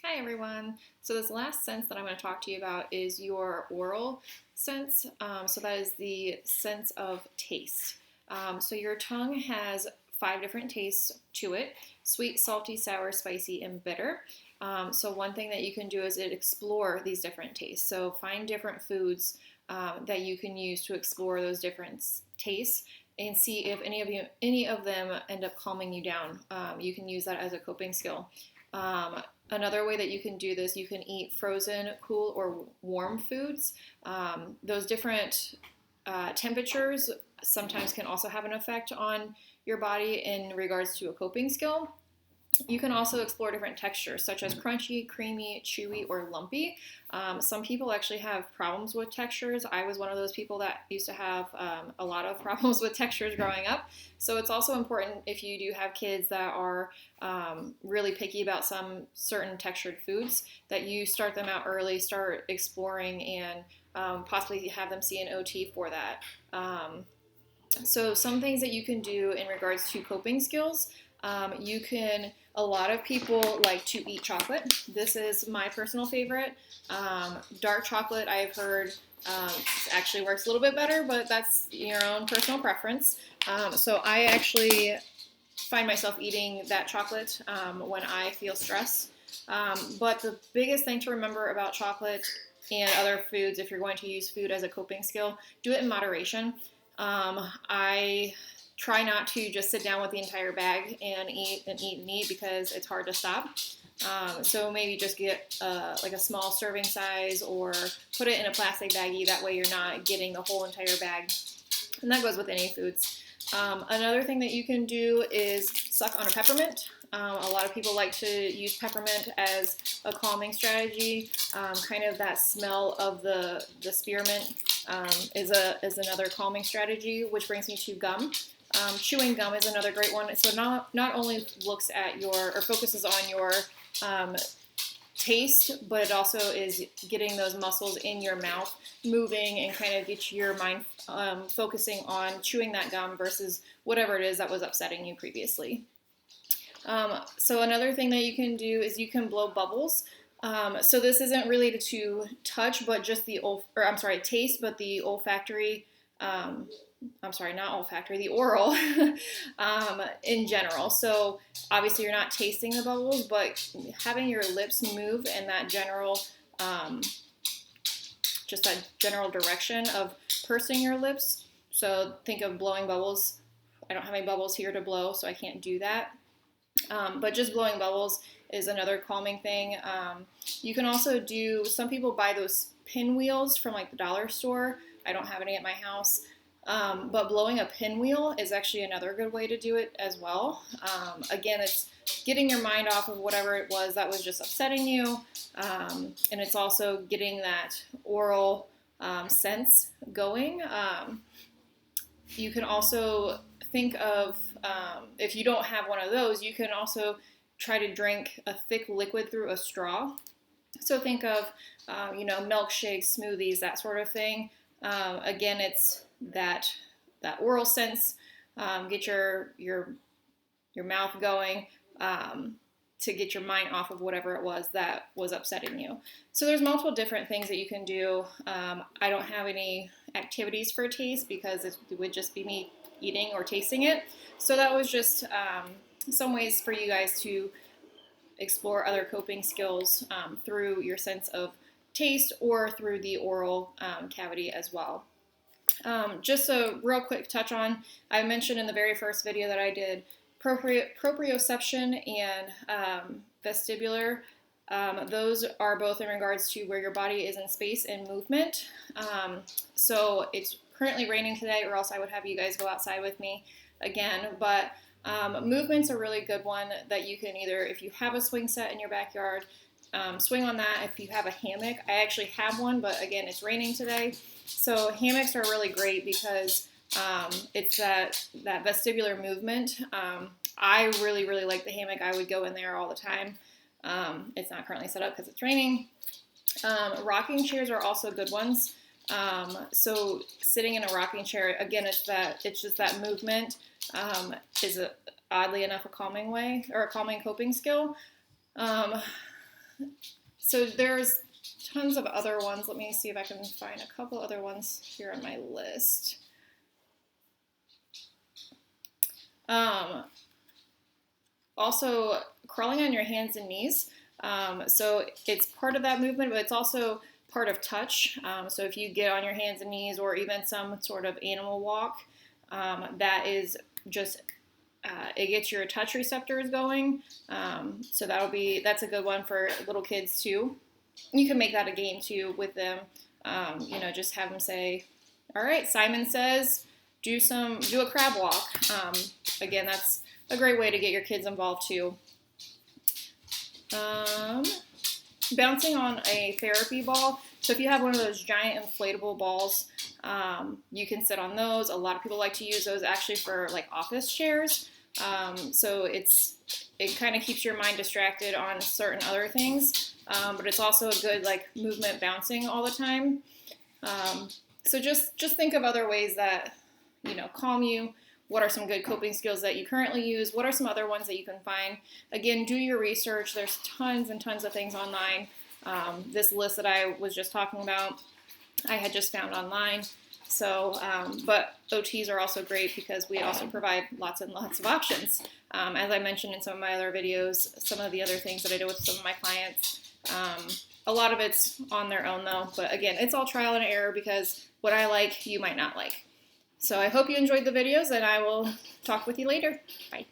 Hi everyone. So this last sense that I'm going to talk to you about is your oral sense. So that is the sense of taste. So your tongue has 5 different tastes to it: sweet, salty, sour, spicy, and bitter. So one thing that you can do is explore these different tastes. So find different foods that you can use to explore those different tastes and see if any of them end up calming you down. You can use that as a coping skill. Another way that you can do this, you can eat frozen, cool, or warm foods. Those different temperatures sometimes can also have an effect on your body in regards to a coping skill. You can also explore different textures, such as crunchy, creamy, chewy, or lumpy. Some people actually have problems with textures. I was one of those people that used to have a lot of problems with textures growing up. So it's also important, if you do have kids that are really picky about some certain textured foods, that you start them out early, start exploring, and possibly have them see an OT for that. So some things that you can do in regards to coping skills, a lot of people like to eat chocolate. This is my personal favorite. Dark chocolate, I've heard, actually works a little bit better, but that's your own personal preference. So I actually find myself eating that chocolate when I feel stress. But the biggest thing to remember about chocolate and other foods, if you're going to use food as a coping skill, do it in moderation. I try not to just sit down with the entire bag and eat and eat and eat because it's hard to stop. So maybe just get like a small serving size or put it in a plastic baggie. That way you're not getting the whole entire bag. And that goes with any foods. Another thing that you can do is suck on a peppermint. A lot of people like to use peppermint as a calming strategy. Kind of that smell of the spearmint is another calming strategy, which brings me to gum. Chewing gum is another great one. So not only looks at or focuses on your taste, but it also is getting those muscles in your mouth moving and kind of get your mind focusing on chewing that gum versus whatever it is that was upsetting you previously. So another thing that you can do is you can blow bubbles. So this isn't related to touch, but just taste, but the olfactory. Not olfactory, the oral in general. So obviously you're not tasting the bubbles, but having your lips move in that just that general direction of pursing your lips. So think of blowing bubbles. I don't have any bubbles here to blow, so I can't do that. But just blowing bubbles is another calming thing. You can also some people buy those pinwheels from like the dollar store. I don't have any at my house. But blowing a pinwheel is actually another good way to do it as well. Again, it's getting your mind off of whatever it was that was just upsetting you. And it's also getting that oral sense going. You can also think of, if you don't have one of those, you can also try to drink a thick liquid through a straw. So think of, milkshakes, smoothies, that sort of thing. Again, it's that oral sense. Get your mouth going to get your mind off of whatever it was that was upsetting you. So there's multiple different things that you can do. I don't have any activities for taste because it would just be me eating or tasting it. So that was just some ways for you guys to explore other coping skills through your sense of taste or through the oral cavity as well. Just a real quick touch on, I mentioned in the very first video that I did proprioception and vestibular. Those are both in regards to where your body is in space and movement. So it's currently raining today, or else I would have you guys go outside with me again. But movement's a really good one that you can either, if you have a swing set in your backyard, swing on that. If you have a hammock, I actually have one, but again, it's raining today. So hammocks are really great because it's that vestibular movement. I really, really like the hammock. I would go in there all the time. It's not currently set up because it's raining. Rocking chairs are also good ones. So sitting in a rocking chair, again, it's just that movement is oddly enough a calming way or a calming coping skill. So there's tons of other ones. Let me see if I can find a couple other ones here on my list. Also, crawling on your hands and knees. So it's part of that movement, but it's also part of touch. So if you get on your hands and knees or even some sort of animal walk, that is just it gets your touch receptors going. So that's a good one for little kids too. You can make that a game too with them. Just have them say, "All right, Simon says do a crab walk." Again, that's a great way to get your kids involved too. Bouncing on a therapy ball. So if you have one of those giant inflatable balls, you can sit on those. A lot of people like to use those actually for like office chairs. So it kind of keeps your mind distracted on certain other things, but it's also a good like movement bouncing all the time. So just think of other ways that calm you. What are some good coping skills that you currently use? What are some other ones that you can find? Again, do your research. There's tons and tons of things online. This list that I was just talking about, I had just found online. So, but OTs are also great because we also provide lots and lots of options. As I mentioned in some of my other videos, some of the other things that I do with some of my clients, a lot of it's on their own though. But again, it's all trial and error because what I like, you might not like. So I hope you enjoyed the videos, and I will talk with you later. Bye.